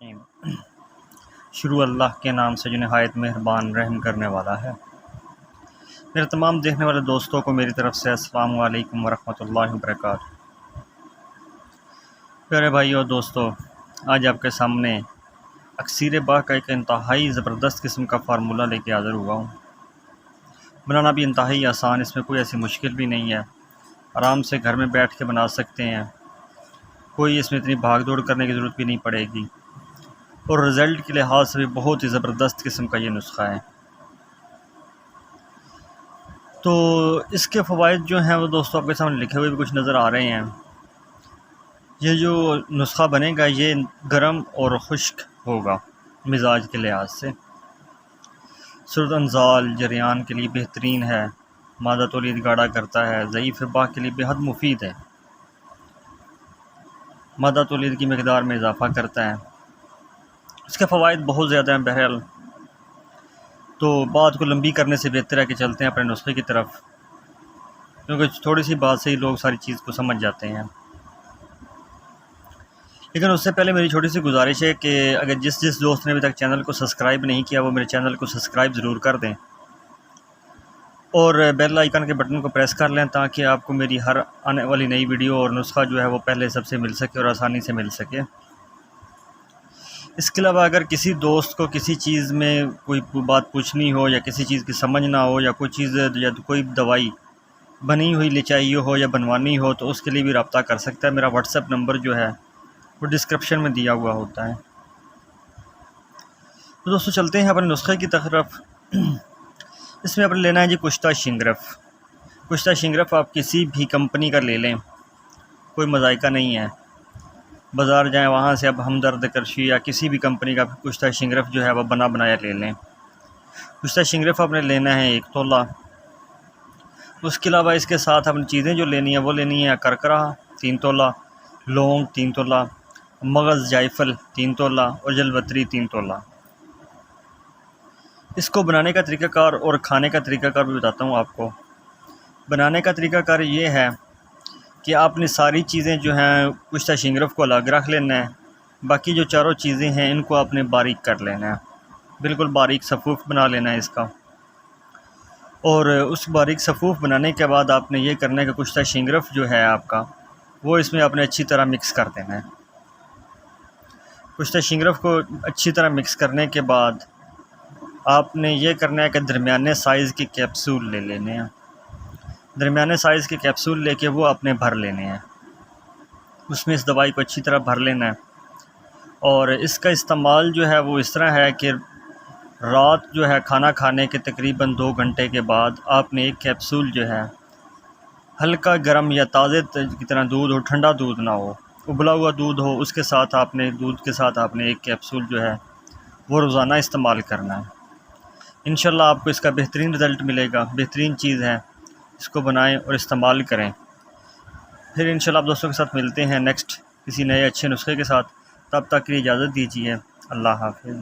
الرحیم۔ شروع اللہ کے نام سے جو نہایت مہربان رحم کرنے والا ہے۔ میرے تمام دیکھنے والے دوستوں کو میری طرف سے السلام علیکم ورحمۃ اللہ وبرکاتہ۔ پیارے بھائی اور دوستو، آج آپ کے سامنے اکسیر باغ کا ایک انتہائی زبردست قسم کا فارمولہ لے کے حاضر ہوا ہوں۔ بنانا بھی انتہائی آسان، اس میں کوئی ایسی مشکل بھی نہیں ہے، آرام سے گھر میں بیٹھ کے بنا سکتے ہیں، کوئی اس میں اتنی بھاگ دوڑ کرنے کی ضرورت بھی نہیں پڑے گی، اور رزلٹ کے لحاظ سے بھی بہت ہی زبردست قسم کا یہ نسخہ ہے۔ تو اس کے فوائد جو ہیں وہ دوستوں آپ کے سامنے لکھے ہوئے بھی کچھ نظر آ رہے ہیں۔ یہ جو نسخہ بنے گا یہ گرم اور خشک ہوگا مزاج کے لحاظ سے، سرد انزال جریان کے لیے بہترین ہے، مادہ تولید گاڑھا کرتا ہے، ضعیف باغ کے لیے بہت مفید ہے، مادہ تولید کی مقدار میں اضافہ کرتا ہے۔ اس کے فوائد بہت زیادہ ہیں، بہرحال تو بات کو لمبی کرنے سے بہتر ہے کہ چلتے ہیں اپنے نسخے کی طرف، کیونکہ تھوڑی سی بات سے ہی لوگ ساری چیز کو سمجھ جاتے ہیں۔ لیکن اس سے پہلے میری چھوٹی سی گزارش ہے کہ اگر جس دوست نے ابھی تک چینل کو سبسکرائب نہیں کیا وہ میرے چینل کو سبسکرائب ضرور کر دیں، اور بیل آئیکن کے بٹن کو پریس کر لیں تاکہ آپ کو میری ہر آنے والی نئی ویڈیو اور نسخہ جو ہے وہ پہلے سب سے مل سکے اور آسانی سے مل سکے۔ اس کے علاوہ اگر کسی دوست کو کسی چیز میں کوئی بات پوچھنی ہو، یا کسی چیز کی سمجھ نہ ہو، یا کوئی چیز یا کوئی دوائی بنی ہوئی لے چاہیے ہو یا بنوانی ہو، تو اس کے لیے بھی رابطہ کر سکتا ہے۔ میرا واٹس ایپ نمبر جو ہے وہ ڈسکرپشن میں دیا ہوا ہوتا ہے۔ تو دوستو چلتے ہیں اپنے نسخے کی طرف۔ اس میں اپنے لینا ہے جی کشتہ شنگرف۔ کشتہ شنگرف آپ کسی بھی کمپنی کا لے لیں، کوئی مذائقہ نہیں ہے، بازار جائیں وہاں سے اب ہمدرد کرشی یا کسی بھی کمپنی کا کشتہ شنگرف جو ہے وہ بنا بنایا لے لیں۔ کشتہ شنگرف آپ نے لینا ہے 1 تولہ۔ اس کے علاوہ اس کے ساتھ اپنی چیزیں جو لینی ہیں وہ لینی ہے کرکرہ 3 تولہ، لونگ 3 تولہ، مغز جائفل 3 تولہ اور جلوتری 3 تولہ۔ اس کو بنانے کا طریقہ کار اور کھانے کا طریقہ کار بھی بتاتا ہوں آپ کو۔ بنانے کا طریقہ کار یہ ہے کہ آپ نے ساری چیزیں جو ہیں کشتہ شنگرف کو الگ رکھ لینا ہے، باقی جو چاروں چیزیں ہیں ان کو آپ نے باریک کر لینا ہے، بالکل باریک صفوف بنا لینا ہے اس کا۔ اور اس باریک صفوف بنانے کے بعد آپ نے یہ کرنا ہے کہ کشتہ شنگرف جو ہے آپ کا وہ اس میں آپ نے اچھی طرح مکس کر دینا ہے۔ کشتہ شنگرف کو اچھی طرح مکس کرنے کے بعد آپ نے یہ کرنا ہے کہ درمیانے سائز کے کیپسول لے لینے ہیں۔ درمیانے سائز کے کیپسول لے کے وہ آپ نے بھر لینے ہیں، اس میں اس دوائی کو اچھی طرح بھر لینا ہے۔ اور اس کا استعمال جو ہے وہ اس طرح ہے کہ رات جو ہے کھانا کھانے کے تقریباً 2 گھنٹے کے بعد آپ نے ایک کیپسول جو ہے ہلکا گرم یا تازے کی طرح دودھ ہو، ٹھنڈا دودھ نہ ہو، ابلا ہوا دودھ ہو، اس کے ساتھ آپ نے دودھ کے ساتھ آپ نے ایک کیپسول جو ہے وہ روزانہ استعمال کرنا ہے۔ انشاءاللہ آپ کو اس کا بہترین رزلٹ ملے گا، بہترین چیز ہے، اس کو بنائیں اور استعمال کریں۔ پھر انشاءاللہ آپ دوستوں کے ساتھ ملتے ہیں نیکسٹ کسی نئے اچھے نسخے کے ساتھ، تب تک کے لیے اجازت دیجیے، اللہ حافظ۔